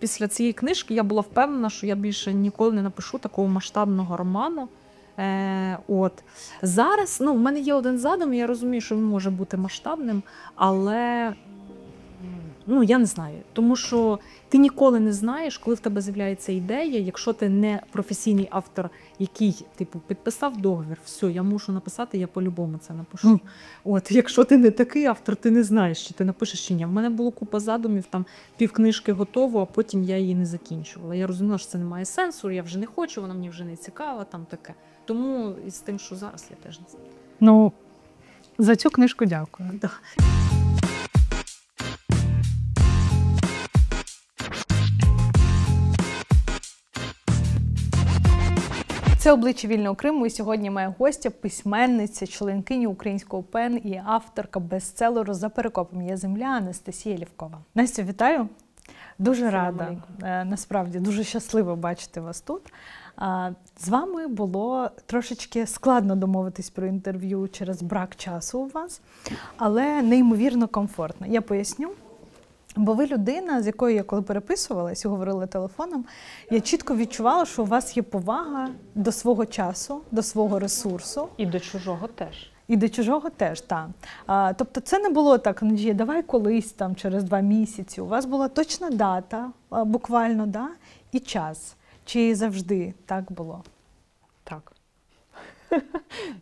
після цієї книжки я була впевнена, що я більше ніколи не напишу такого масштабного роману. Зараз, в мене є один задум, і я розумію, що він може бути масштабним, але я не знаю. Тому що ти ніколи не знаєш, коли в тебе з'являється ідея, якщо ти не професійний автор, який, підписав договір, все, я мушу написати, я по-любому це напишу. Якщо ти не такий автор, ти не знаєш, чи ти напишеш, чи ні. В мене було купа задумів, там півкнижки готово, а потім я її не закінчувала. Я розуміла, що це не має сенсу, я вже не хочу, вона мені вже не цікава, там таке. Тому із тим, що зараз, я теж не знаю. За цю книжку дякую. Да. Це «Обличчя вільного Криму», і сьогодні моя гостя, письменниця, членкиня українського ПЕН і авторка бестселеру «За перекопом є земля» Анастасія Лівкова. Настя, вітаю! Дуже рада, насправді, дуже щаслива бачити вас тут. З вами було трошечки складно домовитись про інтерв'ю через брак часу у вас, але неймовірно комфортно. Я поясню. Бо ви людина, з якою я коли переписувалась і говорила телефоном, я чітко відчувала, що у вас є повага до свого часу, до свого ресурсу. І до чужого теж. І до чужого теж, так. Тобто це не було так, давай колись, там, через 2 місяці. У вас була точна дата, буквально, да? І час. Чи завжди так було? Так.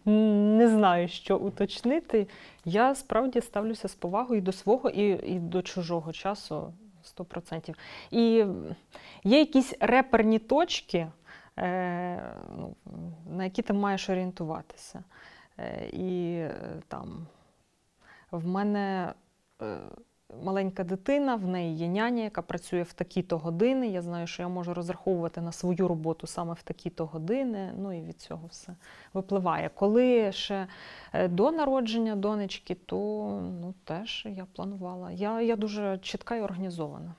Не знаю, що уточнити. Я справді ставлюся з повагою і до свого, і до чужого часу 100%. І є якісь реперні точки, на які ти маєш орієнтуватися. І там в мене маленька дитина, в неї є няня, яка працює в такі-то години. Я знаю, що я можу розраховувати на свою роботу саме в такі-то години. І від цього все випливає. Коли ще до народження донечки, то теж я планувала. Я дуже чітка і організована.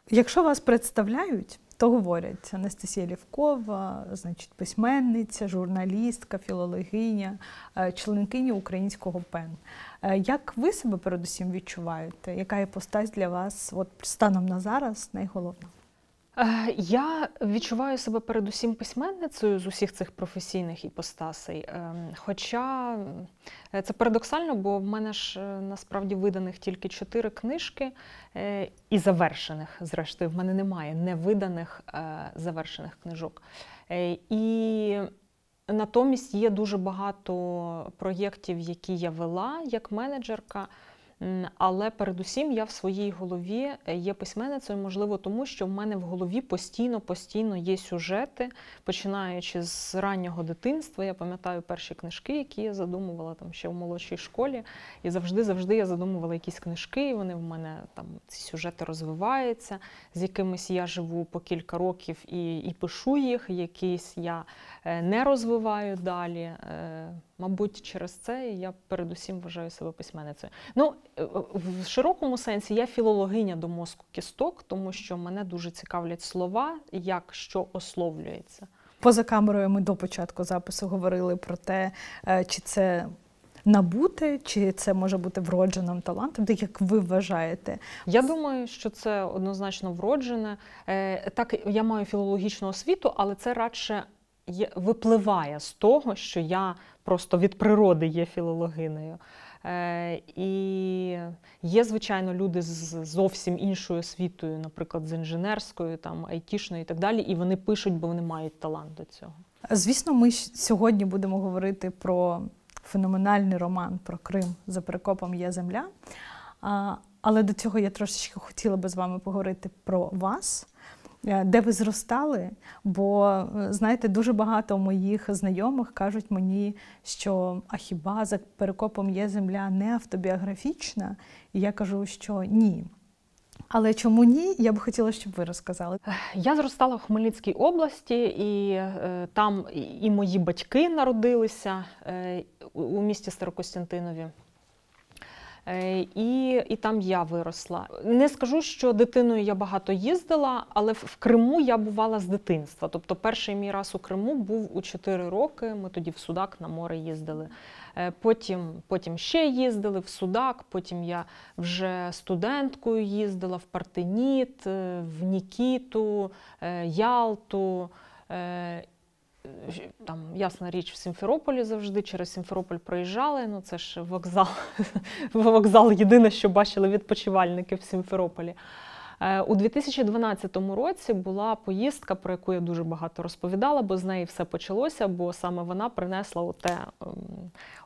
Якщо вас представляють, то говорять: Анастасія Лівкова, значить, письменниця, журналістка, філологиня, членкиня українського ПЕН. Як ви себе передусім відчуваєте? Яка іпостась для вас станом на зараз найголовніша? Я відчуваю себе передусім письменницею з усіх цих професійних іпостасей. Хоча це парадоксально, бо в мене ж насправді виданих тільки 4 книжки і завершених, зрештою. В мене немає невиданих завершених книжок. І натомість є дуже багато проєктів, які я вела як менеджерка. Але передусім я в своїй голові є письменницею, можливо, тому що в мене в голові постійно є сюжети, починаючи з раннього дитинства. Я пам'ятаю перші книжки, які я задумувала там ще в молодшій школі. І завжди я задумувала якісь книжки, і вони в мене там, ці сюжети розвиваються. З якимись я живу по кілька років і пишу їх, якісь я не розвиваю далі. Мабуть, через це я передусім вважаю себе письменницею. В широкому сенсі я філологиня до мозку кісток, тому що мене дуже цікавлять слова, як що ословлюється. Поза камерою ми до початку запису говорили про те, чи це набуте, чи це може бути вродженим талантом, як ви вважаєте? Я думаю, що це однозначно вроджене. Так, я маю філологічну освіту, але це радше випливає з того, що я просто від природи є філологинею. І є, звичайно, люди з зовсім іншою освітою, наприклад, з інженерською, там, айтішною і так далі, і вони пишуть, бо вони мають талант до цього. Звісно, ми сьогодні будемо говорити про феноменальний роман про Крим «За перекопом є земля». Але до цього я трошечки хотіла би з вами поговорити про вас. Де ви зростали, бо, знаєте, дуже багато моїх знайомих кажуть мені, що хіба «За перекопом є земля» не автобіографічна? І я кажу, що ні. Але чому ні, я б хотіла, щоб ви розказали. Я зростала в Хмельницькій області, і там і мої батьки народилися у місті Старокостянтинові. І там я виросла. Не скажу, що дитиною я багато їздила, але в Криму я бувала з дитинства. Тобто перший мій раз у Криму був у 4 роки, ми тоді в Судак на море їздили. Потім ще їздили в Судак, потім я вже студенткою їздила в Партеніт, в Нікіту, Ялту. Там, ясна річ, в Сімферополі завжди, через Сімферополь проїжджали, ну це ж вокзал єдине, що бачили відпочивальники в Сімферополі. У 2012 році була поїздка, про яку я дуже багато розповідала, бо з неї все почалося, бо саме вона принесла оте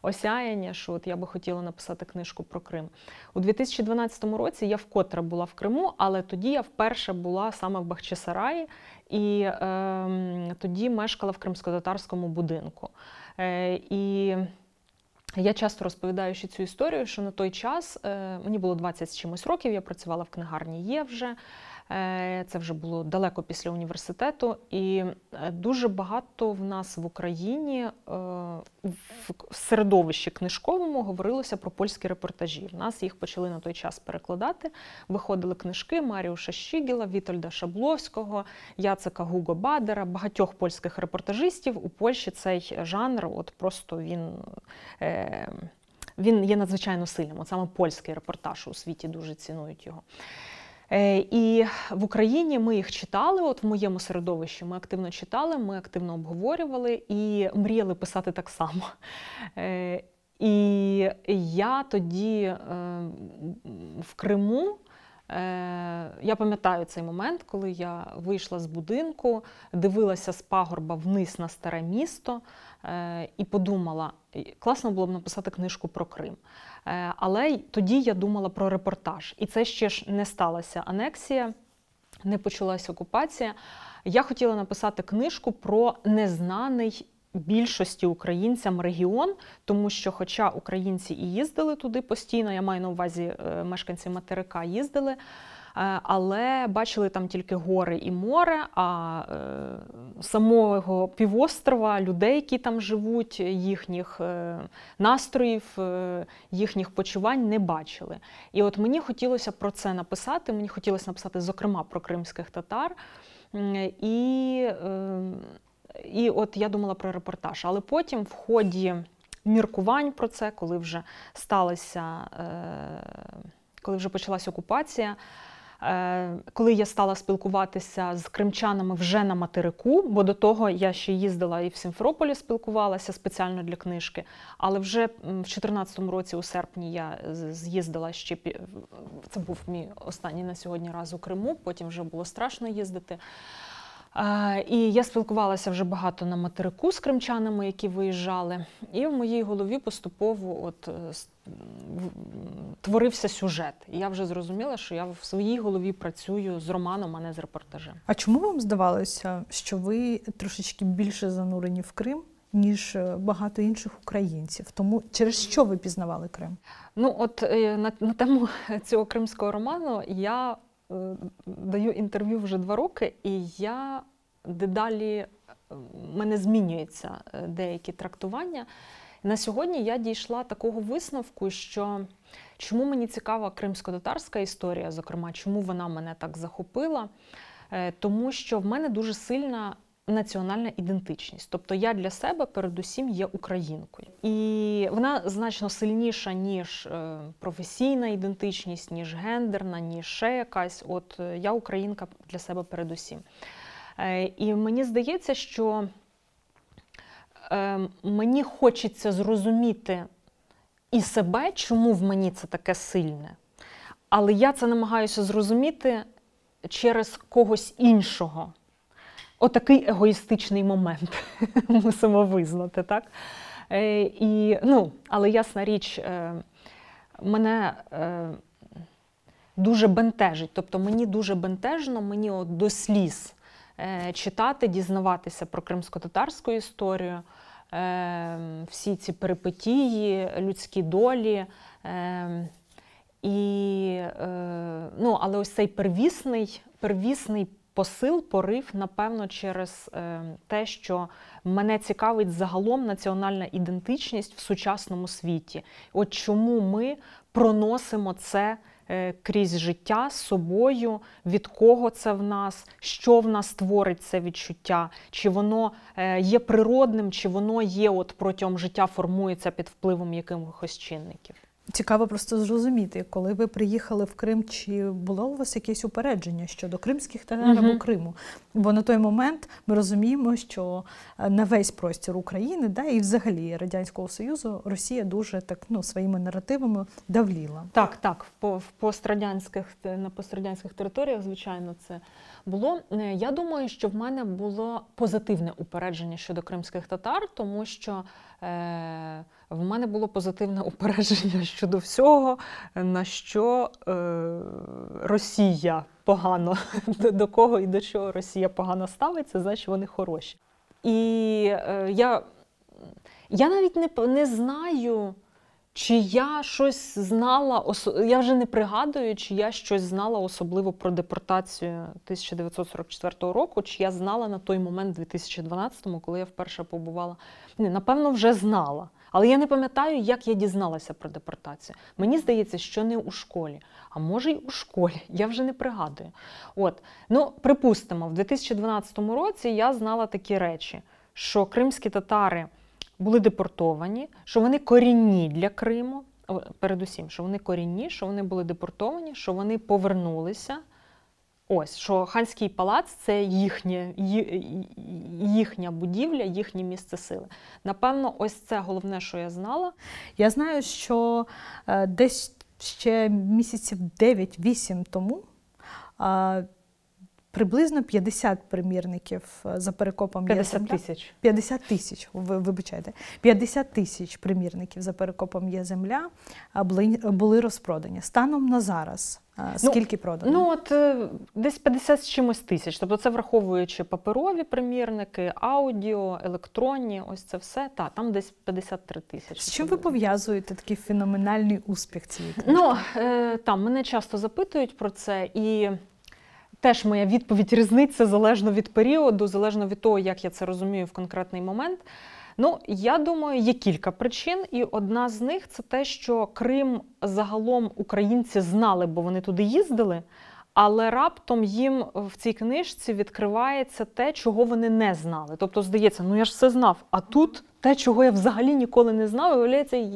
осяяння, що от я би хотіла написати книжку про Крим. У 2012 році я вкотре була в Криму, але тоді я вперше була саме в Бахчисараї, і тоді мешкала в кримськотатарському будинку. І я часто розповідаю ще цю історію, що на той час, мені було 20 з чимось років, я працювала в книгарні «Є» вже, це вже було далеко після університету, і дуже багато в нас в Україні в середовищі книжковому говорилося про польські репортажі. В нас їх почали на той час перекладати, виходили книжки Маріуша Щігіла, Вітольда Шабловського, Яцека Гуго Бадера, багатьох польських репортажистів. У Польщі цей жанр, от просто він є надзвичайно сильним. От саме польський репортаж у світі дуже цінують його. І в Україні ми їх читали, от в моєму середовищі ми активно читали, ми активно обговорювали і мріяли писати так само. І я тоді в Криму, я пам'ятаю цей момент, коли я вийшла з будинку, дивилася з пагорба вниз на старе місто і подумала, класно було б написати книжку про Крим. Але тоді я думала про репортаж. І це ще ж не сталася анексія, не почалася окупація. Я хотіла написати книжку про незнаний більшості українцям регіон, тому що хоча українці і їздили туди постійно, я маю на увазі мешканці материка їздили, але бачили там тільки гори і море, а самого півострова, людей, які там живуть, їхніх настроїв, їхніх почувань не бачили. І от мені хотілося про це написати, мені хотілося написати, зокрема, про кримських татар. І от я думала про репортаж. Але потім в ході міркувань про це, коли вже почалася окупація, коли я стала спілкуватися з кримчанами вже на материку, бо до того я ще їздила і в Сімферополі спілкувалася спеціально для книжки, але вже в 2014 році у серпні я з'їздила ще, це був мій останній на сьогодні раз у Криму, потім вже було страшно їздити. І я спілкувалася вже багато на материку з кримчанами, які виїжджали, і в моїй голові поступово творився сюжет. І я вже зрозуміла, що я в своїй голові працюю з романом, а не з репортажем. А чому вам здавалося, що ви трошечки більше занурені в Крим, ніж багато інших українців? Тому через що ви пізнавали Крим? Ну от на тему цього кримського роману я даю інтерв'ю вже 2 роки, і я дедалі, в мене змінюються деякі трактування. На сьогодні я дійшла такого висновку, що чому мені цікава кримсько-татарська історія, зокрема, чому вона мене так захопила, тому що в мене дуже сильна національна ідентичність. Тобто я для себе передусім є українкою. І вона значно сильніша, ніж професійна ідентичність, ніж гендерна, ніж ще якась. От я українка для себе передусім. І мені здається, що мені хочеться зрозуміти і себе, чому в мені це таке сильне. Але я це намагаюся зрозуміти через когось іншого. Отакий егоїстичний момент мусимо визнати, так? Але ясна річ, мене дуже бентежить, тобто мені дуже бентежно, мені до сліз читати, дізнаватися про кримсько-татарську історію, всі ці перипетії, людські долі. Але ось цей первісний посил, порив, напевно, через те, що мене цікавить загалом національна ідентичність в сучасному світі. От чому ми проносимо це крізь життя з собою, від кого це в нас, що в нас творить це відчуття, чи воно є природним, чи воно є от протягом життя, формується під впливом якихось чинників. Цікаво просто зрозуміти, коли ви приїхали в Крим, чи було у вас якесь упередження щодо кримських татар або Криму? Бо на той момент ми розуміємо, що на весь простір України, і взагалі Радянського Союзу, Росія дуже так, своїми наративами давліла. Так, на пострадянських територіях, звичайно, це було. Я думаю, що в мене було позитивне упередження щодо кримських татар, тому що в мене було позитивне упередження щодо всього, на що Росія погано, до кого і до чого Росія погано ставиться, значить вони хороші. І я навіть не знаю, чи я щось знала, я вже не пригадую, чи я щось знала особливо про депортацію 1944 року, чи я знала на той момент, 2012-му, коли я вперше побувала. Напевно, вже знала. Але я не пам'ятаю, як я дізналася про депортацію. Мені здається, що не у школі, а може й у школі, я вже не пригадую. Припустимо, в 2012 році я знала такі речі, що кримські татари були депортовані, що вони корінні для Криму, передусім, що вони корінні, що вони були депортовані, що вони повернулися. Ось, що Ханський палац – це їхня будівля, їхнє місце сили. Напевно, ось це головне, що я знала. Я знаю, що десь ще місяців 9-8 тому приблизно 50 примірників за перекопом 50 тисяч. 50 тисяч, вибачайте. 50 тисяч примірників за перекопом «Є земля» були розпродані. Станом на зараз скільки продано? Десь 50 з чимось тисяч. Тобто це враховуючи паперові примірники, аудіо, електронні, ось це все. Там десь 53 тисячі. З чим ви пов'язуєте такий феноменальний успіх цієї книжки? Мене часто запитують про це, і теж моя відповідь різниця залежно від періоду, залежно від того, як я це розумію в конкретний момент. Я думаю, є кілька причин, і одна з них – це те, що Крим загалом українці знали, бо вони туди їздили, але раптом їм в цій книжці відкривається те, чого вони не знали. Тобто, здається, я ж все знав, а тут те, чого я взагалі ніколи не знав, і виявляється,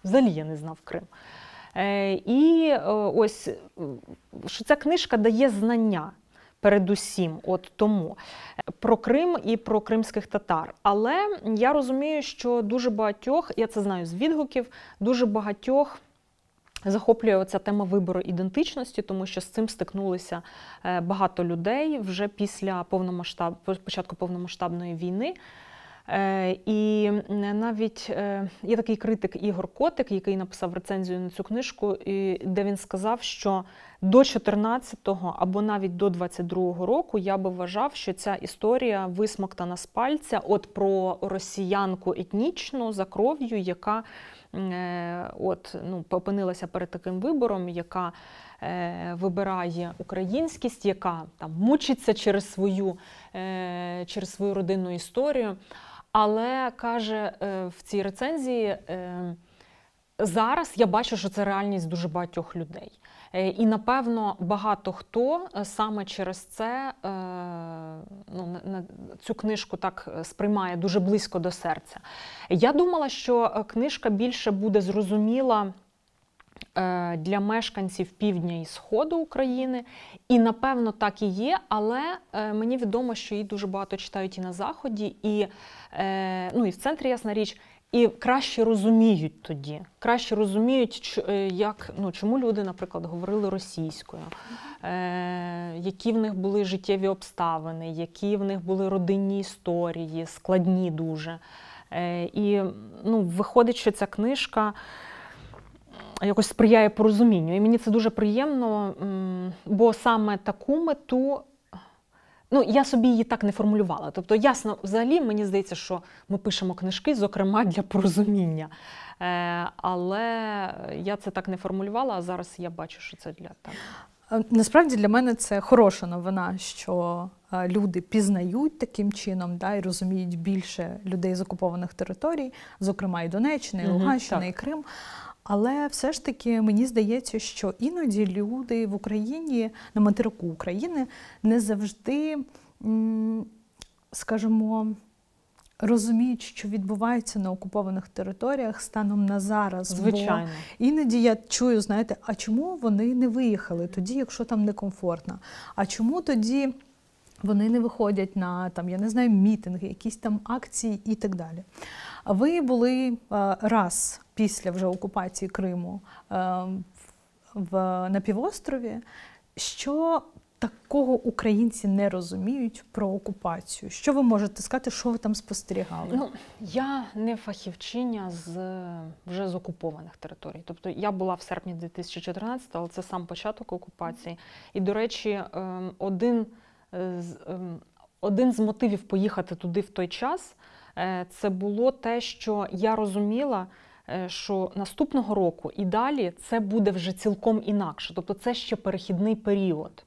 взагалі я не знав Крим. І ось, що ця книжка дає знання. Передусім, тому про Крим і про кримських татар. Але я розумію, що дуже багатьох, я це знаю з відгуків, дуже багатьох захоплює оця тема вибору ідентичності, тому що з цим стикнулися багато людей вже після початку повномасштабної війни. І навіть є такий критик Ігор Котик, який написав рецензію на цю книжку, де він сказав, що до 14-го або навіть до 22-го року я би вважав, що ця історія висмоктана з пальця про росіянку етнічну за кров'ю, яка опинилася перед таким вибором, яка вибирає українськість, яка мучиться через свою родинну історію. Але, каже в цій рецензії, зараз я бачу, що це реальність дуже багатьох людей. І, напевно, багато хто саме через це цю книжку так сприймає дуже близько до серця. Я думала, що книжка більше буде зрозуміла для мешканців півдня і сходу України. І, напевно, так і є, але мені відомо, що її дуже багато читають і на Заході, і в центрі, ясна річ, і краще розуміють тоді. Краще розуміють, чому люди, наприклад, говорили російською, які в них були життєві обставини, які в них були родинні історії, складні дуже. І виходить, що ця книжка якось сприяє порозумінню. І мені це дуже приємно, бо саме таку мету, я собі її так не формулювала. Тобто, ясно, взагалі, мені здається, що ми пишемо книжки, зокрема, для порозуміння. Але я це так не формулювала, а зараз я бачу, що це для так. Насправді для мене це хороша новина, що люди пізнають таким чином, да, і розуміють більше людей з окупованих територій, зокрема і Донеччина, і Луганщина, і Крим. Але все ж таки мені здається, що іноді люди в Україні, на материку України, не завжди, скажімо, розуміють, що відбувається на окупованих територіях станом на зараз. Звичайно. Бо іноді я чую, знаєте, а чому вони не виїхали тоді, якщо там некомфортно? А чому тоді вони не виходять на, там, я не знаю, мітинги, якісь там акції і так далі? Ви були раз після вже окупації Криму на півострові. Що такого українці не розуміють про окупацію? Що ви можете сказати, що ви там спостерігали? Ну, я не фахівчиня вже з окупованих територій. Тобто я була в серпні 2014-го, але це сам початок окупації. І, до речі, один з мотивів поїхати туди в той час – це було те, що я розуміла, що наступного року і далі це буде вже цілком інакше. Тобто це ще перехідний період.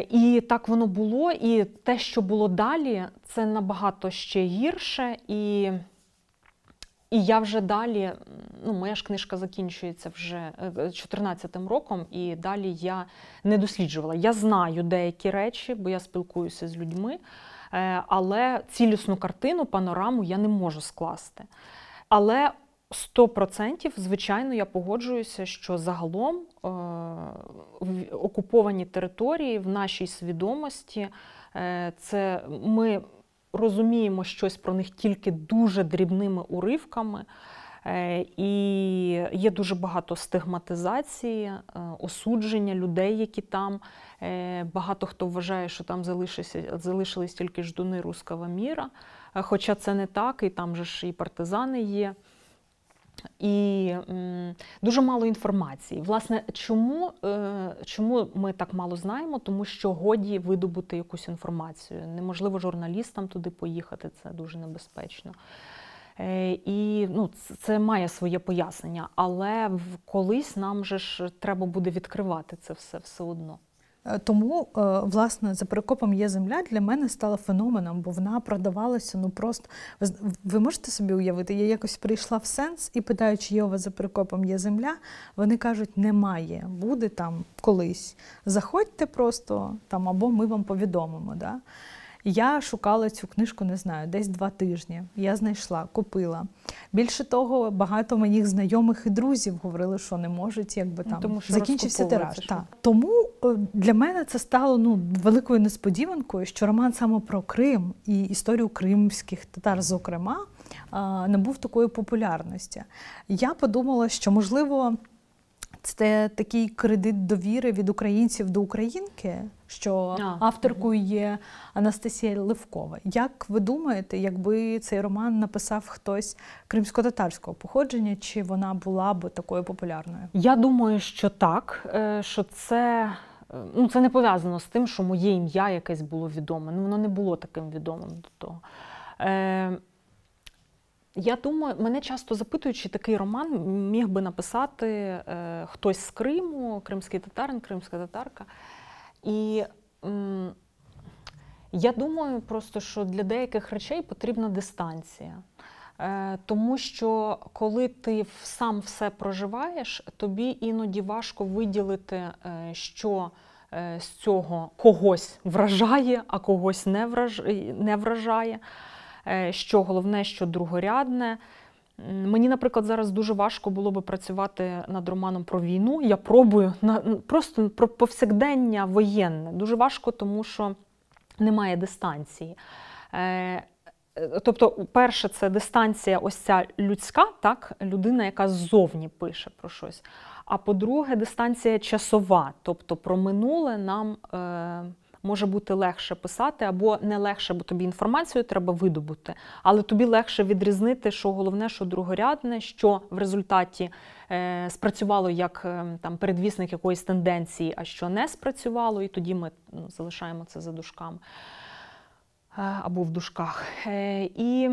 І так воно було, і те, що було далі, це набагато ще гірше. І я вже далі, ну, моя ж книжка закінчується вже 14-м роком, і далі я не досліджувала. Я знаю деякі речі, бо я спілкуюся з людьми, але цілісну картину, панораму я не можу скласти. Але 100%, звичайно, я погоджуюся, що загалом окуповані території в нашій свідомості, це ми розуміємо щось про них тільки дуже дрібними уривками, і є дуже багато стигматизації, осудження людей, які там. Багато хто вважає, що там залишились тільки ждуни руського міра, хоча це не так, і там же ж і партизани є. І дуже мало інформації. Власне, чому ми так мало знаємо? Тому що годі видобути якусь інформацію. Неможливо журналістам туди поїхати, це дуже небезпечно. І ну, це має своє пояснення, але колись нам же ж треба буде відкривати це все одно. Тому, власне, «За перекопом є земля» для мене стала феноменом, бо вона продавалася, ну просто... Ви можете собі уявити, я якось прийшла в «Сенс» і питаю, чи є у вас «За перекопом є земля», вони кажуть, немає, буде там колись. Заходьте просто, там, або ми вам повідомимо. Да? Я шукала цю книжку, не знаю, десь 2 тижні. Я знайшла, купила. Більше того, багато моїх знайомих і друзів говорили, що не можуть, якби там тому що закінчився тираж. Тому для мене це стало великою несподіванкою, що роман саме про Крим і історію кримських татар, зокрема, набув такої популярності. Я подумала, що, можливо, це такий кредит довіри від українців до українки, що авторкою є Анастасія Левкова. Як ви думаєте, якби цей роман написав хтось кримсько-татарського походження, чи вона була б такою популярною? Я думаю, що так, що це не пов'язано з тим, що моє ім'я якесь було відоме. Воно не було таким відомим до того. Я думаю, мене часто запитують, чи такий роман міг би написати хтось з Криму, кримський татарин, кримська татарка. І я думаю просто, що для деяких речей потрібна дистанція. Тому що коли ти сам все проживаєш, тобі іноді важко виділити, що з цього когось вражає, а когось не вражає. Що головне, що другорядне. Мені, наприклад, зараз дуже важко було би працювати над романом про війну. Я пробую просто про повсякдення воєнне. Дуже важко, тому що немає дистанції. Тобто, перше, це дистанція ось ця людська, так, людина, яка ззовні пише про щось. А по-друге, дистанція часова. Тобто про минуле нам може бути легше писати, або не легше, бо тобі інформацію треба видобути, але тобі легше відрізнити, що головне, що другорядне, що в результаті спрацювало як там, передвісник якоїсь тенденції, а що не спрацювало, і тоді ми залишаємо це за дужками або в дужках. І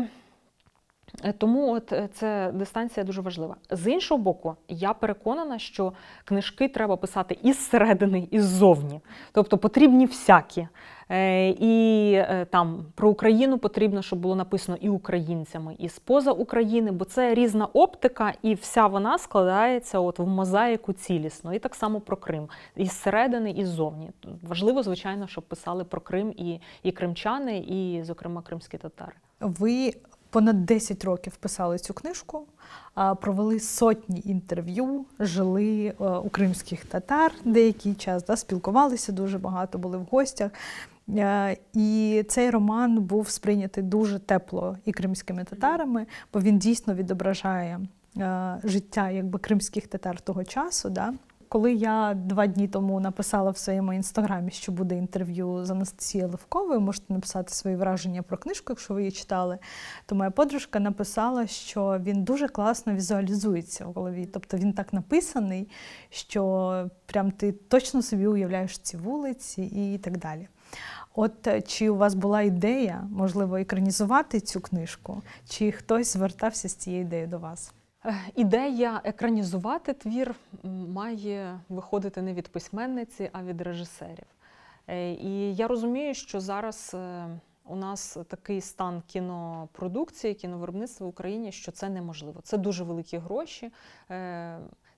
Тому от ця дистанція дуже важлива. З іншого боку, я переконана, що книжки треба писати із середини, і ззовні. Тобто потрібні всякі. І там про Україну потрібно, щоб було написано і українцями, і з-поза України, бо це різна оптика, і вся вона складається от в мозаїку цілісно. І так само про Крим. І зсередини, і ззовні. Важливо, звичайно, щоб писали про Крим і кримчани, і, зокрема, кримські татари. Ви понад 10 років писали цю книжку, провели сотні інтерв'ю, жили у кримських татар деякий час, спілкувалися дуже багато, були в гостях. І цей роман був сприйнятий дуже тепло і кримськими татарами, бо він дійсно відображає життя кримських татар того часу. Коли я 2 дні тому написала в своєму інстаграмі, що буде інтерв'ю з Анастасією Левковою, можете написати свої враження про книжку, якщо ви її читали, то моя подружка написала, що він дуже класно візуалізується в голові. Тобто він так написаний, що прям ти точно собі уявляєш ці вулиці і так далі. От чи у вас була ідея, можливо, екранізувати цю книжку, чи хтось звертався з цією ідеєю до вас? Ідея екранізувати твір має виходити не від письменниці, а від режисерів. І я розумію, що зараз у нас такий стан кінопродукції, кіновиробництва в Україні, що це неможливо. Це дуже великі гроші.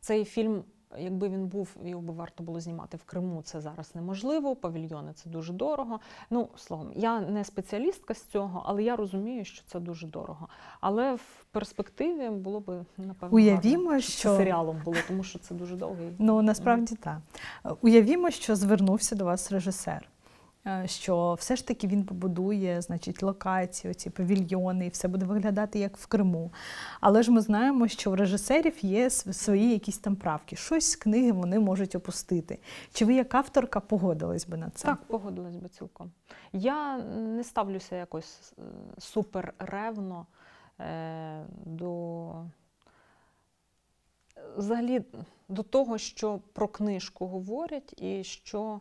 Цей фільм, якби він був, його би варто було знімати в Криму, це зараз неможливо, павільйони – це дуже дорого. Ну, словом, я не спеціалістка з цього, але я розумію, що це дуже дорого. Але в перспективі було би, напевно, уявімо, гарно, що серіалом було, тому що це дуже довгий. Ну, насправді так. Уявімо, що звернувся до вас режисер, що все ж таки він побудує, значить, локації, оці павільйони, і все буде виглядати як в Криму. Але ж ми знаємо, що в режисерів є свої якісь там правки. Щось з книги вони можуть опустити. Чи ви як авторка погодились би на це? Так, погодилась би цілком. Я не ставлюся якось супер ревно взагалі до того, що про книжку говорять і що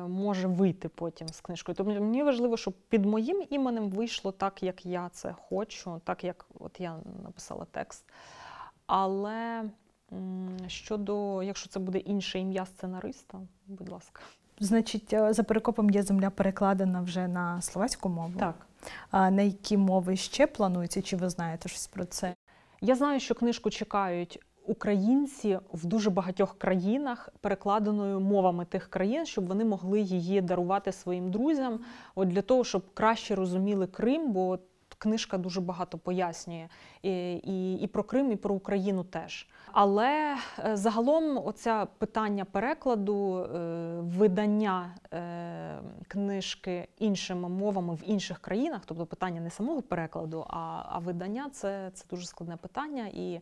може вийти потім з книжкою. Тобто мені важливо, щоб під моїм іменем вийшло так, як я це хочу, так, як от я написала текст. Але якщо це буде інше ім'я сценариста, будь ласка. Значить, «За перекопом є земля» перекладена вже на словацьку мову? Так. А на які мови ще планується? Чи ви знаєте щось про це? Я знаю, що книжку чекають українці в дуже багатьох країнах, перекладеною мовами тих країн, щоб вони могли її дарувати своїм друзям, от для того, щоб краще розуміли Крим, бо книжка дуже багато пояснює і про Крим, і про Україну теж. Але загалом оце питання перекладу, видання книжки іншими мовами в інших країнах, тобто питання не самого перекладу, а видання – це дуже складне питання, і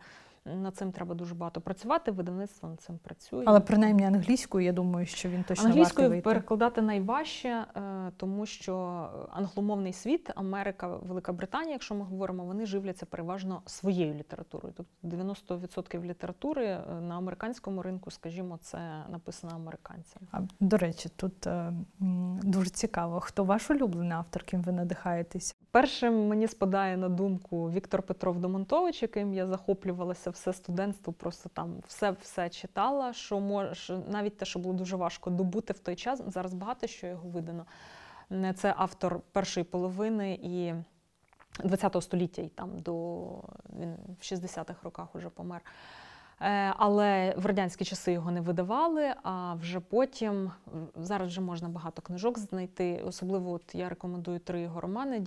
над цим треба дуже багато працювати, видавництво над цим працює. Але принаймні англійською, я думаю, що він точно вартий вийти. Англійською перекладати найважче, тому що англомовний світ, Америка, Велика Британія, якщо ми говоримо, вони живляться переважно своєю літературою. Тобто 90% літератури на американському ринку, скажімо, це написано американцями. До речі, тут дуже цікаво, хто ваш улюблений автор, ким ви надихаєтесь? Першим мені спадає на думку Віктор Петров Домонтович, яким я захоплювалася все студентство, просто там все читала, що навіть те, що було дуже важко добути в той час, зараз багато що його видано. Це автор першої половини і ХХ століття, і там він в 60-х роках уже помер. Але в радянські часи його не видавали, а вже потім, зараз вже можна багато книжок знайти, особливо от я рекомендую 3 його романи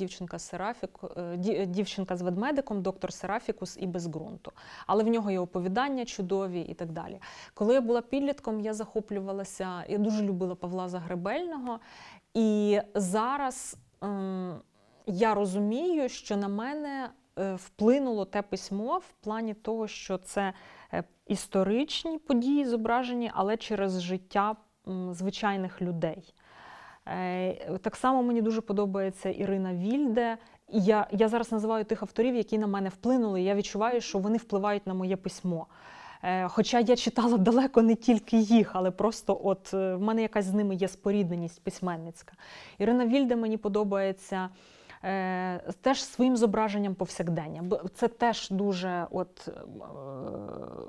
«Дівчинка з ведмедиком», «Доктор Серафікус» і «Без ґрунту». Але в нього є оповідання чудові і так далі. Коли я була підлітком, я захоплювалася, я дуже любила Павла Загребельного, і зараз я розумію, що на мене вплинуло те письмо в плані того, що це історичні події зображені, але через життя звичайних людей. Так само мені дуже подобається Ірина Вільде. Я зараз називаю тих авторів, які на мене вплинули, і я відчуваю, що вони впливають на моє письмо. Хоча я читала далеко не тільки їх, але просто от в мене якась з ними є спорідненість письменницька. Ірина Вільде мені подобається теж своїм зображенням повсякдення. Бо це теж дуже,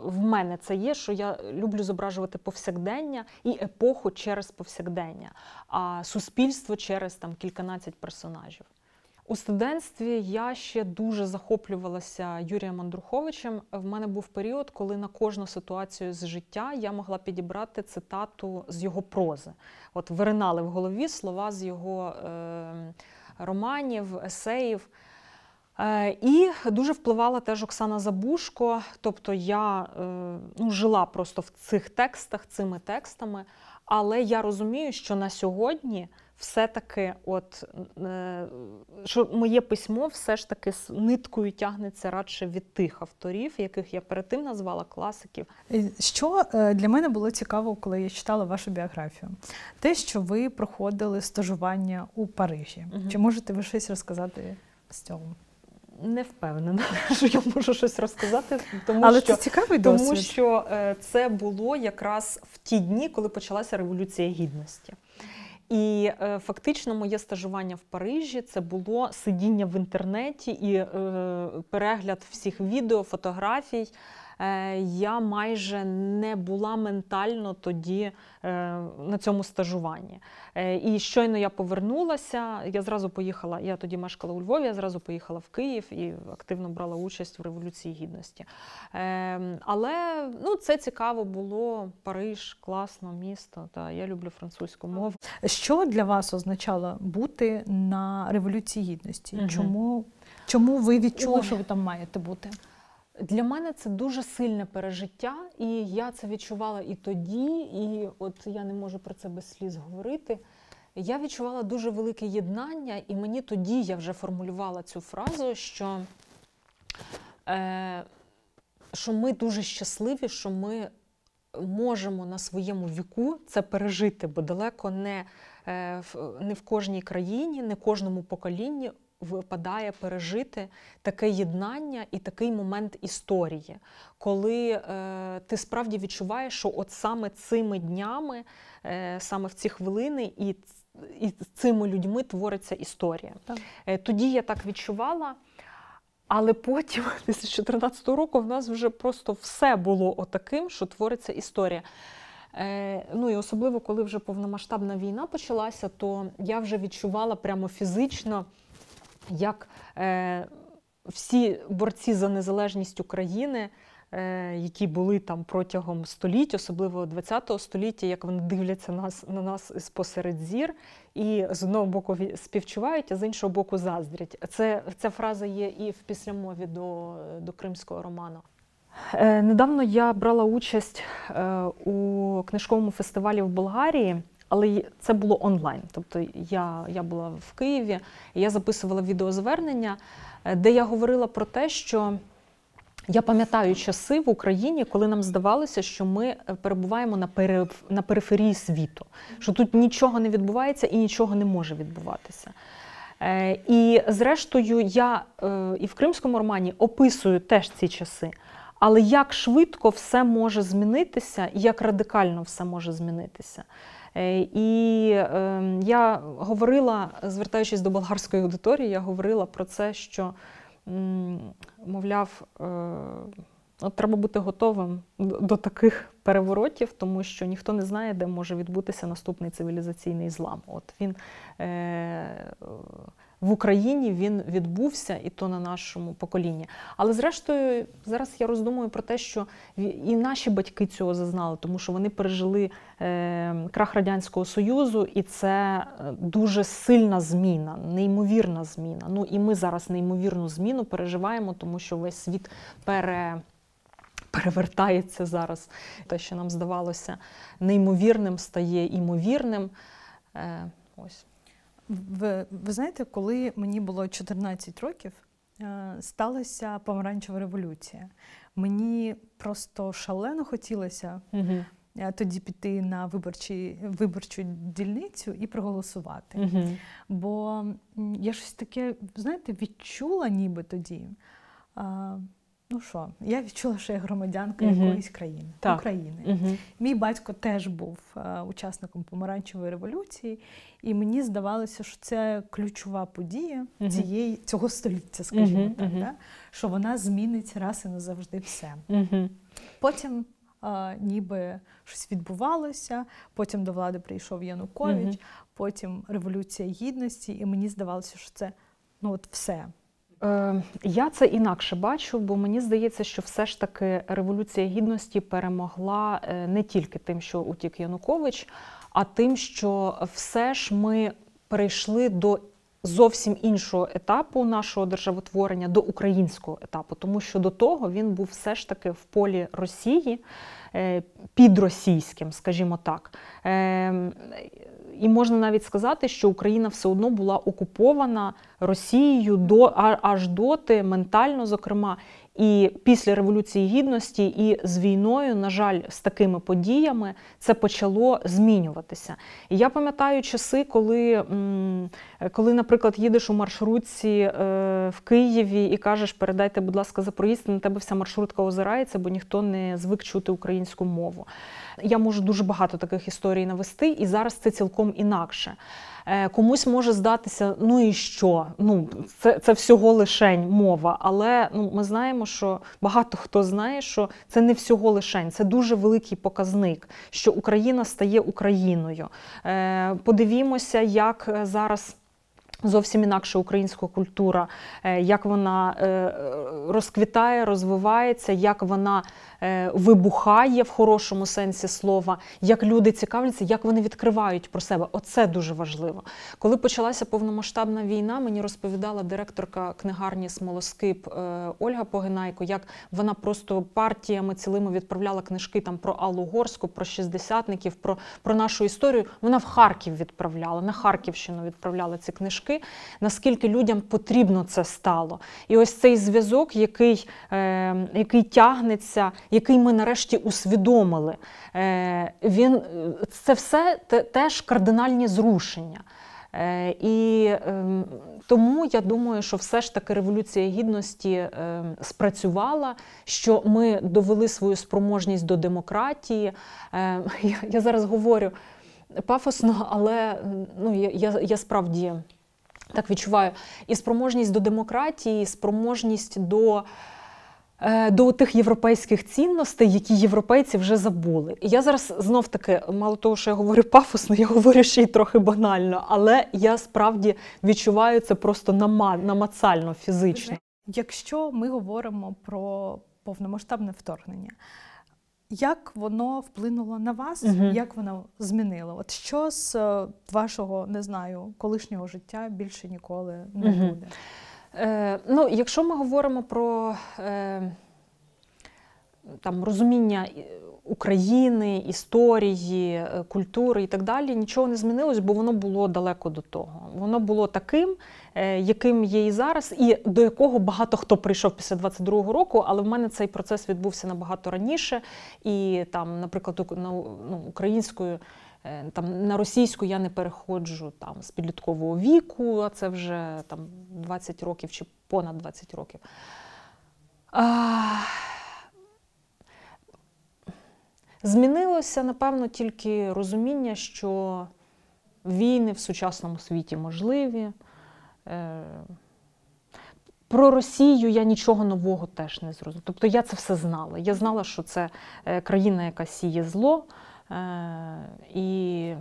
в мене це є, що я люблю зображувати повсякдення і епоху через повсякдення, а суспільство через кільканадцять персонажів. У студентстві я ще дуже захоплювалася Юрієм Андруховичем. В мене був період, коли на кожну ситуацію з життя я могла підібрати цитату з його прози. Виринали в голові слова з його романів, есеїв. І дуже впливала теж Оксана Забушко. Тобто я жила просто в цих текстах, цими текстами. Але я розумію, що на сьогодні все-таки, що моє письмо все ж таки з ниткою тягнеться радше від тих авторів, яких я перед тим назвала, класиків. Що для мене було цікаво, коли я читала вашу біографію? Те, що ви проходили стажування у Парижі. Чи можете ви щось розказати з цього? Не впевнена, що я можу щось розказати, Але це цікавий досвід. Тому що це було якраз в ті дні, коли почалася Революція Гідності. І фактично моє стажування в Парижі – це було сидіння в інтернеті і перегляд всіх відео, фотографій. Я майже не була ментально тоді на цьому стажуванні. І щойно я повернулася, я зразу поїхала, я тоді мешкала у Львові, я зразу поїхала в Київ і активно брала участь в Революції Гідності. Але це цікаво було, Париж, класно місто, я люблю французьку мову. Що для вас означало бути на Революції Гідності? Чому ви відчули, що ви там маєте бути? Для мене це дуже сильне пережиття, і я це відчувала і тоді, і я не можу про це без сліз говорити. Я відчувала дуже велике єднання, і мені тоді я вже формулювала цю фразу, що ми дуже щасливі, що ми можемо на своєму віку це пережити, бо далеко не в кожній країні, не кожному поколінні випадає пережити таке єднання і такий момент історії, коли ти справді відчуваєш, що саме цими днями, саме в ці хвилини і цими людьми твориться історія. Так. Тоді я так відчувала, але потім, після 2014 року, в нас вже просто все було отаким, що твориться історія. І особливо, коли вже повномасштабна війна почалася, то я вже відчувала прямо фізично, як всі борці за незалежність України, які були там протягом століть, особливо ХХ століття, як вони дивляться на нас з-посеред зір і з одного боку співчувають, а з іншого боку заздрять. Ця фраза є і в післямові до кримського роману. Недавно я брала участь у книжковому фестивалі в Болгарії, але це було онлайн. Тобто я була в Києві, і я записувала відеозвернення, де я говорила про те, що я пам'ятаю часи в Україні, коли нам здавалося, що ми перебуваємо на периферії світу, що тут нічого не відбувається і нічого не може відбуватися. І зрештою я і в кримському романі описую теж ці часи. Але як швидко все може змінитися, і як радикально все може змінитися. І я говорила, звертаючись до болгарської аудиторії, я говорила про це, що, мовляв, треба бути готовим до таких переворотів, тому що ніхто не знає, де може відбутися наступний цивілізаційний злам. Він в Україні він відбувся, і то на нашому поколінні. Але зрештою, зараз я роздумую про те, що і наші батьки цього зазнали, тому що вони пережили крах Радянського Союзу, і це дуже сильна зміна, неймовірна зміна. І ми зараз неймовірну зміну переживаємо, тому що весь світ перевертається зараз. Те, що нам здавалося неймовірним, стає імовірним. Ось. Ви знаєте, коли мені було 14 років, сталася помаранчева революція. Мені просто шалено хотілося тоді піти на виборчу дільницю і проголосувати. Бо я щось таке, знаєте, відчула ніби тоді. ну що, я відчула, що я громадянка Мгм. якоїсь країни, Так. України. Угу. Мій батько теж був учасником помаранчевої революції, і мені здавалося, що це ключова подія Мгм. цього століття, скажімо Мгм, так, мгм. да? Що вона змінить раз і назавжди все. Угу. Потім ніби щось відбувалося, потім до влади прийшов Янукович, Мгм. потім Революція Гідності, і мені здавалося, що це ну от все. Я це інакше бачу, бо мені здається, що все ж таки Революція Гідності перемогла не тільки тим, що утік Янукович, а тим, що все ж ми перейшли до зовсім іншого етапу нашого державотворення, до українського етапу, тому що до того він був все ж таки в полі Росії, підросійським, скажімо так. І можна навіть сказати, що Україна все одно була окупована Росією аж доти, ментально, зокрема, і після Революції Гідності, і з війною, на жаль, з такими подіями це почало змінюватися. І я пам'ятаю часи, коли, наприклад, їдеш у маршрутці в Києві і кажеш, передайте, будь ласка, за проїзд, на тебе вся маршрутка озирається, бо ніхто не звик чути українську мову. Я можу дуже багато таких історій навести, і зараз це цілком інакше. Комусь може здатися, ну і що? Ну, це всього лишень мова. Але ми знаємо, що багато хто знає, що це не всього лишень. Це дуже великий показник, що Україна стає Україною. Подивімося, як зараз зовсім інакша українська культура, як вона розквітає, розвивається, як вона вибухає в хорошому сенсі слова, як люди цікавляться, як вони відкривають про себе. Оце дуже важливо. Коли почалася повномасштабна війна, мені розповідала директорка книгарні «Смолоскип» Ольга Погинайко, як вона просто партіями цілими відправляла книжки там про Аллу Горську, про шістдесятників, про нашу історію. Вона в Харків відправляла, на Харківщину відправляла ці книжки. Наскільки людям потрібно це стало. І ось цей зв'язок, який тягнеться, який ми нарешті усвідомили, це все теж кардинальні зрушення. І тому я думаю, що все ж таки Революція Гідності спрацювала, що ми довели свою спроможність до демократії. Я зараз говорю пафосно, але я справді так відчуваю. І спроможність до демократії, спроможність до тих європейських цінностей, які європейці вже забули. І я зараз знов-таки, мало того, що я говорю пафосно, я говорю ще й трохи банально, але я справді відчуваю це просто намацально, фізично. Якщо ми говоримо про повномасштабне вторгнення, як воно вплинуло на вас, як воно змінило? От що з вашого, не знаю, колишнього життя більше ніколи не буде? Якщо ми говоримо про розуміння України, історії, культури і так далі, нічого не змінилось, бо воно було далеко до того. Воно було таким, яким є і зараз, і до якого багато хто прийшов після 22-го року, але в мене цей процес відбувся набагато раніше. І, наприклад, українською, на російську я не переходжу з підліткового віку, а це вже 20 років чи понад 20 років. Змінилося, напевно, тільки розуміння, що війни в сучасному світі можливі. Про Росію я нічого нового теж не зрозуміла. Тобто я це все знала. Я знала, що це країна, яка сіє зло. І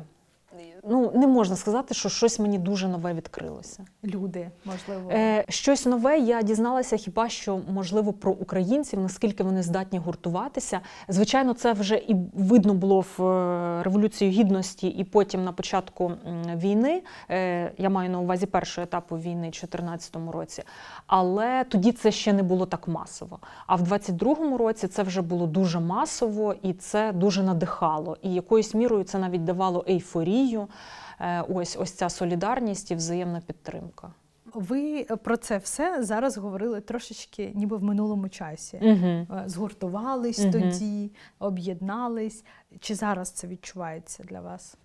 не можна сказати, що щось мені дуже нове відкрилося. Люди, можливо. Щось нове я дізналася хіба що, можливо, про українців, наскільки вони здатні гуртуватися. Звичайно, це вже і видно було в Революції Гідності і потім на початку війни. Я маю на увазі першого етапу війни в 2014 році. Але тоді це ще не було так масово. А в 2022 році це вже було дуже масово і це дуже надихало. І якоюсь мірою це навіть давало ейфорію. Ось ця солідарність і взаємна підтримка. Ви про це все зараз говорили трошечки ніби в минулому часі. Згуртувались тоді, об'єднались. Чи зараз це відчувається для вас?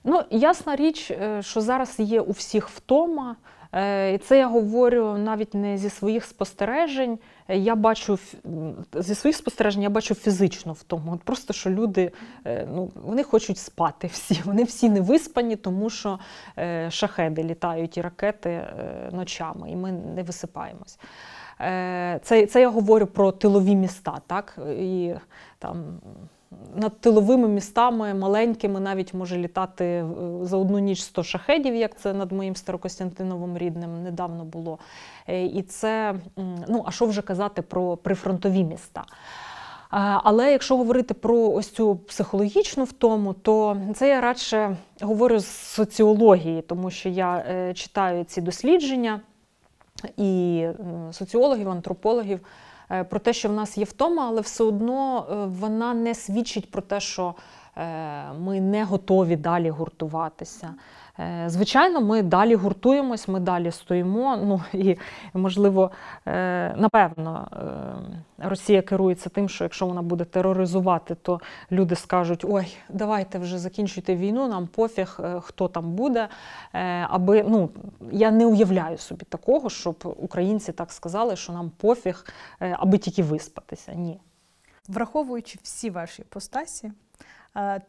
Ну, ясна річ, що зараз є у всіх втома. І це я говорю навіть не зі своїх спостережень. Зі своїх спостережень я бачу фізично втому. От просто, що люди, вони хочуть спати всі. Вони всі не виспані, тому що шахеди літають і ракети ночами, і ми не висипаємось. Це я говорю про тилові міста, так? І там над тиловими містами, маленькими, навіть може літати за одну ніч 100 шахедів, як це над моїм Старокостянтиновим рідним недавно було. І це, а що вже казати про прифронтові міста. Але якщо говорити про ось цю психологічну втому, то це я радше говорю з соціології, тому що я читаю ці дослідження і соціологів, антропологів, про те, що в нас є втома, але все одно вона не свідчить про те, що ми не готові далі гуртуватися. Звичайно, ми далі гуртуємось, ми далі стоїмо. І, можливо, напевно, Росія керується тим, що якщо вона буде тероризувати, то люди скажуть: ой, давайте вже закінчуйте війну, нам пофіг, хто там буде. Я не уявляю собі такого, щоб українці так сказали, що нам пофіг, аби тільки виспатися. Ні. Враховуючи всі ваші іпостасі,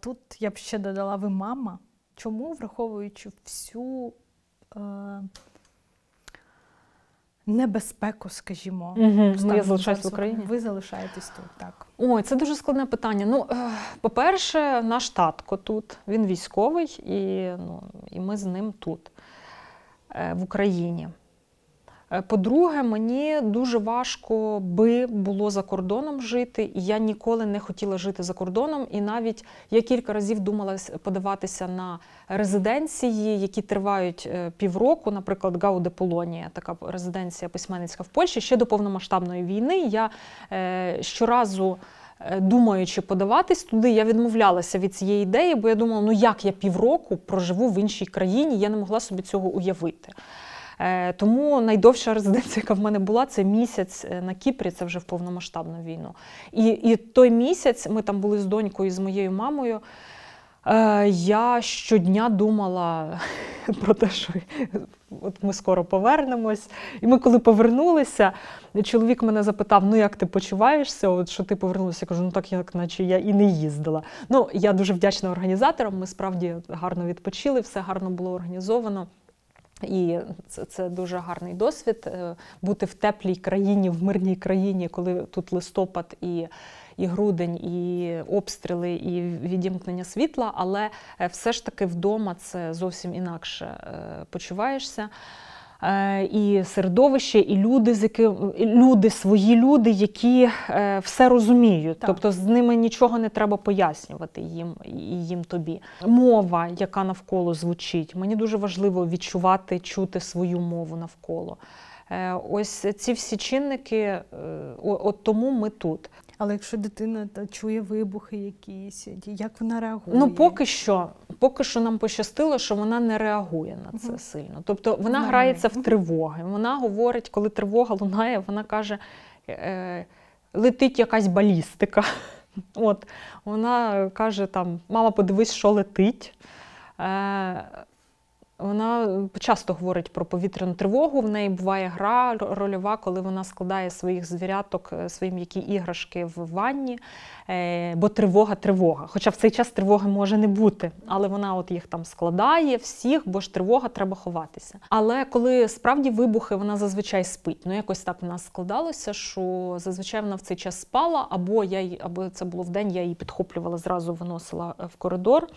тут я б ще додала: ви мама. Чому, враховуючи всю небезпеку, скажімо, я залишаюсь в Україні? Ви залишаєтесь тут, так. Ой, це дуже складне питання. По-перше, наш татко тут, він військовий, і ми з ним тут, в Україні. По-друге, мені дуже важко би було за кордоном жити, і я ніколи не хотіла жити за кордоном. І навіть я кілька разів думала подаватися на резиденції, які тривають півроку, наприклад, Гау де Полонія, така резиденція письменницька в Польщі, ще до повномасштабної війни. Я щоразу, думаючи подаватись туди, я відмовлялася від цієї ідеї, бо я думала, як я півроку проживу в іншій країні, я не могла собі цього уявити. Тому найдовша резиденція, яка в мене була, це місяць на Кіпрі, це вже в повномасштабну війну. І той місяць, ми там були з донькою і з моєю мамою, я щодня думала про те, що от ми скоро повернемось. І ми коли повернулися, чоловік мене запитав: як ти почуваєшся, от що ти повернулася? Я кажу: так, як наче я і не їздила. Я дуже вдячна організаторам, ми справді гарно відпочили, все гарно було організовано. І це дуже гарний досвід – бути в теплій країні, в мирній країні, коли тут листопад і грудень, і обстріли, і відімкнення світла, але все ж таки вдома це зовсім інакше почуваєшся. І середовище, і свої люди, які все розуміють. Так. Тобто з ними нічого не треба пояснювати їм тобі. Мова, яка навколо звучить. Мені дуже важливо відчувати, чути свою мову навколо. Ось ці всі чинники, от тому ми тут. Але якщо дитина чує вибухи якісь, як вона реагує? Поки що нам пощастило, що вона не реагує на це сильно. Тобто вона грається в тривоги. Вона говорить, коли тривога лунає, вона каже: летить якась балістика. Вона каже: мама, подивись, що летить. Вона часто говорить про повітряну тривогу, в неї буває гра рольова, коли вона складає своїх звіряток, свої м'які іграшки в ванні, бо тривога. Хоча в цей час тривоги може не бути, але вона їх там складає всіх, бо ж тривога, треба ховатися. Але коли справді вибухи, вона зазвичай спить. Якось так в нас складалося, що зазвичай вона в цей час спала, або це було вдень, я її підхоплювала, зразу виносила в коридор.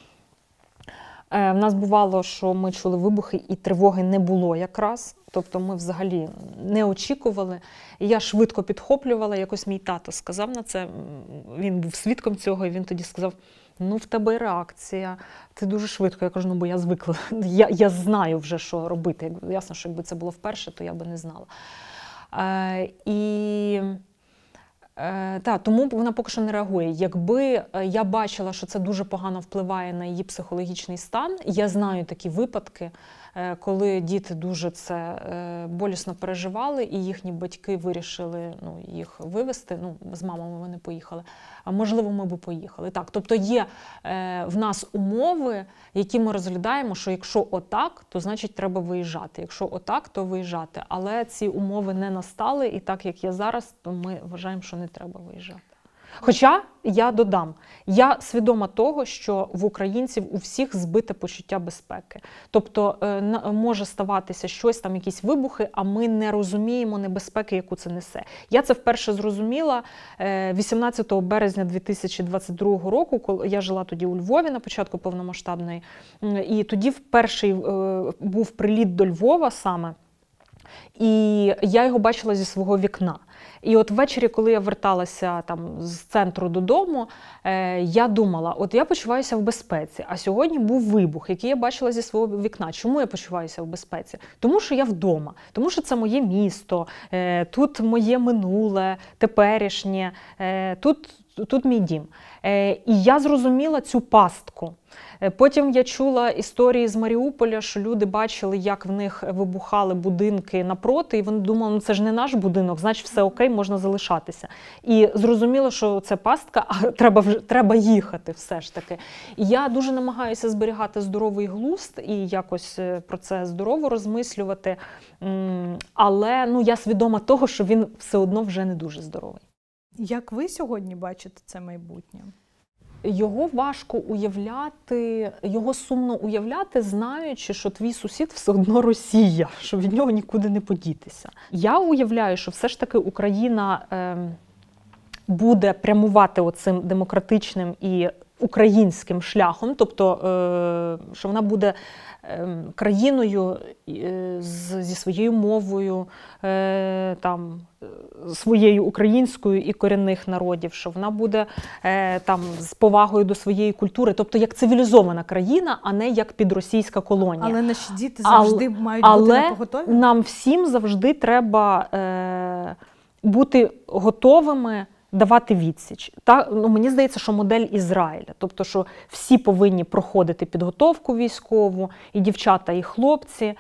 В нас бувало, що ми чули вибухи і тривоги не було якраз. Тобто ми взагалі не очікували. І я швидко підхоплювала, якось мій тато сказав на це, він був свідком цього, і він тоді сказав: в тебе реакція, ти дуже швидко. Я кажу: бо я звикла, я знаю вже, що робити. Ясно, що якби це було вперше, то я би не знала. Тому вона поки що не реагує. Якби я бачила, що це дуже погано впливає на її психологічний стан, я знаю такі випадки, коли діти дуже це болісно переживали, і їхні батьки вирішили їх вивезти, з мамами вони поїхали, а можливо ми б поїхали. Так, тобто є в нас умови, які ми розглядаємо, що якщо отак, то значить треба виїжджати, якщо отак, то виїжджати. Але ці умови не настали, і так як є зараз, то ми вважаємо, що не треба виїжджати. Хоча, я додам, я свідома того, що в українців у всіх збите почуття безпеки. Тобто може ставатися щось, там якісь вибухи, а ми не розуміємо небезпеки, яку це несе. Я це вперше зрозуміла 18 березня 2022 року, коли я жила тоді у Львові на початку повномасштабної, і тоді перший був приліт до Львова саме, і я його бачила зі свого вікна. І от ввечері, коли я верталася там з центру додому, я думала, от я почуваюся в безпеці, а сьогодні був вибух, який я бачила зі свого вікна. Чому я почуваюся в безпеці? Тому що я вдома, тому що це моє місто, тут моє минуле, теперішнє, тут мій дім. І я зрозуміла цю пастку. Потім я чула історії з Маріуполя, що люди бачили, як в них вибухали будинки напроти, і вони думали, це ж не наш будинок, значить все окей, можна залишатися. І зрозуміло, що це пастка, а треба їхати все ж таки. І я дуже намагаюся зберігати здоровий глузд і якось про це здорово розмислювати, але я свідома того, що він все одно вже не дуже здоровий. Як ви сьогодні бачите це майбутнє? Його важко уявляти, його сумно уявляти, знаючи, що твій сусід все одно Росія, що від нього нікуди не подітися. Я уявляю, що все ж таки Україна буде прямувати оцим демократичним і українським шляхом, тобто, що вона буде країною зі своєю мовою, там, своєю українською і корінних народів, що вона буде там з повагою до своєї культури, тобто як цивілізована країна, а не як підросійська колонія. Але наші діти завжди мають бути напоготові? Але нам всім завжди треба бути готовими давати відсіч. Мені здається, що модель Ізраїля. Тобто, що всі повинні проходити підготовку військову, і дівчата, і хлопці.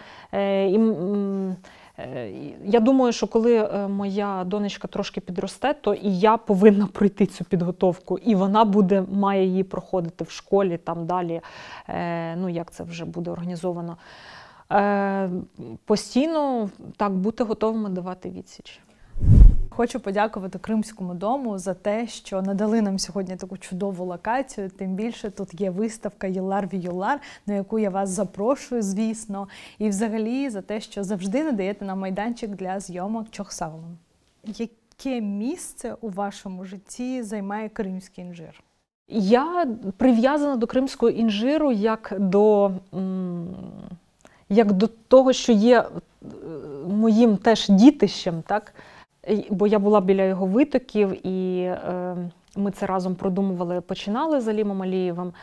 Я думаю, що коли моя донечка трошки підросте, то і я повинна пройти цю підготовку, і вона має її проходити в школі, там далі, як це вже буде організовано. Постійно так бути готовими давати відсіч. Хочу подякувати Кримському дому за те, що надали нам сьогодні таку чудову локацію. Тим більше тут є виставка «Єллар-Віюллар», на яку я вас запрошую, звісно. І взагалі за те, що завжди надаєте нам майданчик для зйомок Чохсавлом. Яке місце у вашому житті займає кримський інжир? Я прив'язана до кримського інжиру як до того, що є моїм теж дітищем, так? Бо я була біля його витоків, і ми це разом продумували, починали з Алімом Алієвим.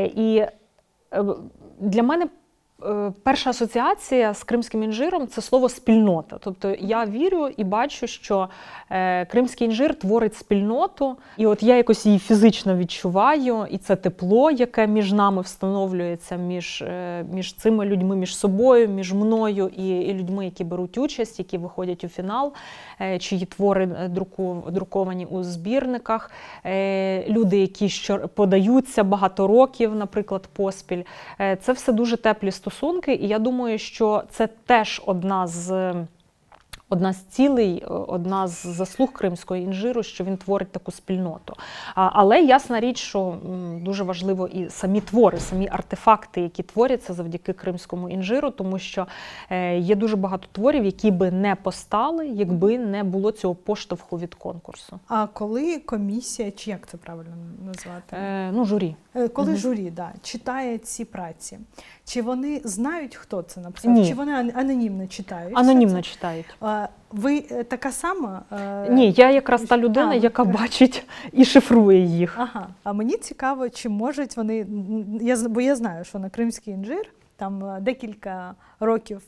І для мене перша асоціація з кримським інжиром – це слово «спільнота». Тобто я вірю і бачу, що кримський інжир творить спільноту, і от я якось її фізично відчуваю, і це тепло, яке між нами встановлюється, між цими людьми, між собою, між мною і людьми, які беруть участь, які виходять у фінал, чиї твори друковані у збірниках, люди, які подаються багато років, наприклад, поспіль. Це все дуже теплі стосунки, і я думаю, що це теж одна з цілей, одна з заслуг кримського інжиру, що він творить таку спільноту. Але ясна річ, що дуже важливо і самі твори, самі артефакти, які творяться завдяки кримському інжиру, тому що є дуже багато творів, які би не постали, якби не було цього поштовху від конкурсу. А коли комісія, чи як це правильно назвати? Журі. Коли журі, читає ці праці, чи вони знають, хто це написав? Ні. Чи вони анонімно читають? Анонімно читають. Ви така сама? Ні, я якраз та людина, яка бачить і шифрує їх. Ага. А мені цікаво, чи можуть вони, бо я знаю, що на кримський інжир там декілька років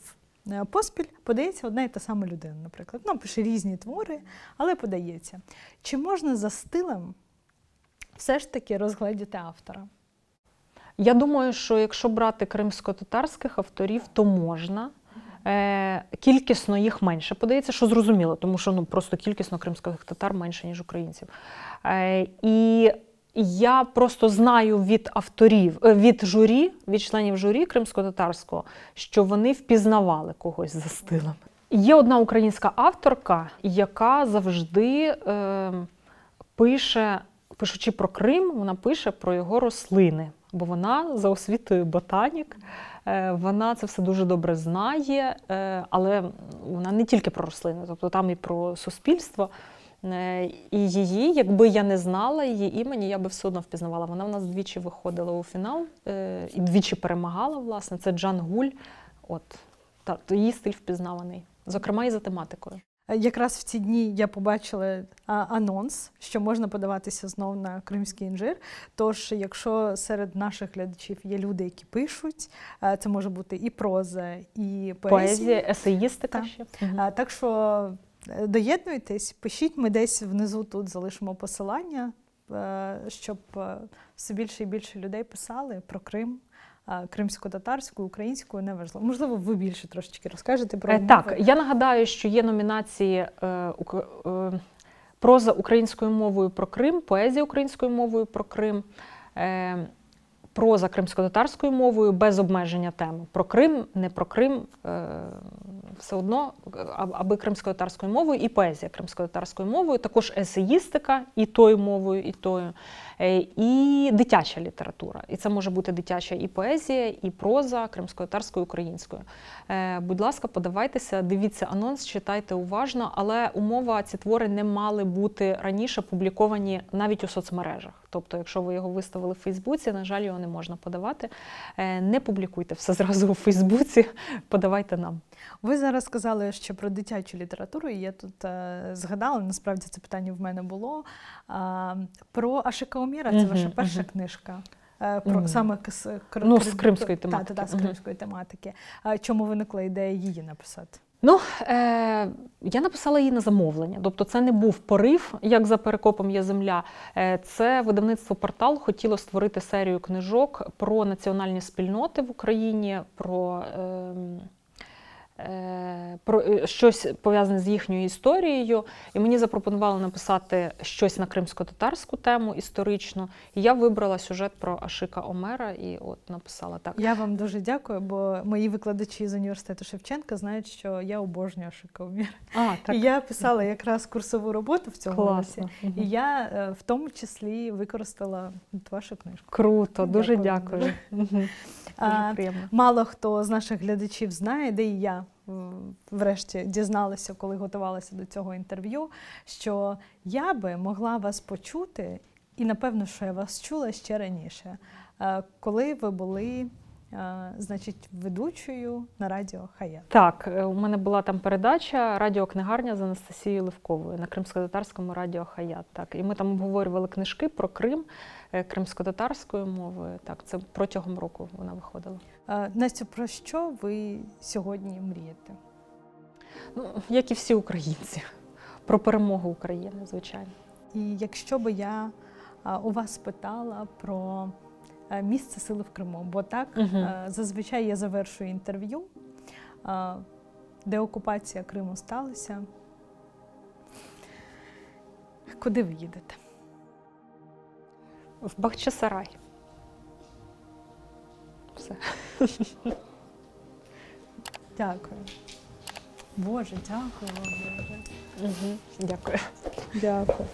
поспіль подається одна і та сама людина, наприклад. Пише різні твори, але подається. Чи можна за стилем все ж таки розгледіти автора? Я думаю, що якщо брати кримсько-татарських авторів, то можна. Кількісно їх менше, подається, що зрозуміло, тому що просто кількісно кримських татар менше, ніж українців. І я просто знаю від авторів, від журі, від членів журі кримсько-татарського, що вони впізнавали когось за стилем. Є одна українська авторка, яка завжди пишучи про Крим, вона пише про його рослини, бо вона за освітою ботанік, вона це все дуже добре знає, але вона не тільки про рослини, тобто там і про суспільство. І її, якби я не знала її імені, я би все одно впізнавала. Вона в нас двічі виходила у фінал і двічі перемагала, власне. Це Джан Гуль. Її стиль впізнаваний. Зокрема, і за тематикою. Якраз в ці дні я побачила анонс, що можна подаватися знов на кримський інжир. Тож, якщо серед наших глядачів є люди, які пишуть, це може бути і проза, і поезія, есеїстика ще. Так що доєднуйтесь, пишіть, ми десь внизу тут залишимо посилання, щоб все більше і більше людей писали про Крим. Кримсько-татарською, українською, неважливо. Можливо, ви більше трошечки розкажете про Так, я нагадаю, що є номінації проза українською мовою про Крим, поезія українською мовою про Крим, проза кримсько-татарською мовою без обмеження теми. Про Крим, не про Крим, все одно, аби кримсько-татарською мовою, і поезія кримсько-татарською мовою, також есеїстика і тою мовою, і тою, і дитяча література. І це може бути дитяча і поезія, і проза кримсько-татарською, українською. Будь ласка, подавайтеся, дивіться анонс, читайте уважно, але умова, ці твори не мали бути раніше публіковані навіть у соцмережах. Тобто, якщо ви його виставили в Фейсбуці, на жаль, його не можна подавати. Не публікуйте все зразу у Фейсбуці, подавайте нам. Ви зараз сказали, що про дитячу літературу, і я тут згадала, насправді це питання в мене було, про Ашика Омєра, це ваша перша книжка. Саме з кримської тематики. Так, з кримської тематики. Чому виникла ідея її написати? Я написала її на замовлення. Тобто це не був порив, як за перекопом є земля. Це видавництво «Портал» хотіло створити серію книжок про національні спільноти в Україні, про щось пов'язане з їхньою історією. І мені запропонували написати щось на кримсько-татарську тему історичну. І я вибрала сюжет про Ашика Омера і написала так. Я вам дуже дякую, бо мої викладачі з університету Шевченка знають, що я обожнюю Ашика Омера. І я писала якраз курсову роботу в цьому році. І я в тому числі використала вашу книжку. Круто, дуже дякую. Дуже приємно. Мало хто з наших глядачів знає, де і я врешті дізналася, коли готувалася до цього інтерв'ю, що я би могла вас почути, і напевно, що я вас чула ще раніше, коли ви були, значить, ведучою на радіо «Хаят». Так, у мене була там передача «Радіокнигарня» з Анастасією Левковою на кримсько-татарському радіо «Хаят». Так, і ми там обговорювали книжки про Крим кримсько-татарською мовою. Так, це протягом року вона виходила. Настю, про що ви сьогодні мрієте? Як і всі українці. Про перемогу України, звичайно. І якщо би я у вас питала про місце сили в Криму, бо так, зазвичай я завершую інтерв'ю, де окупація Криму сталася. Куди ви їдете? В Бахчисарай. Все. Дякую. Боже, дякую вам дуже. Дякую. Дякую.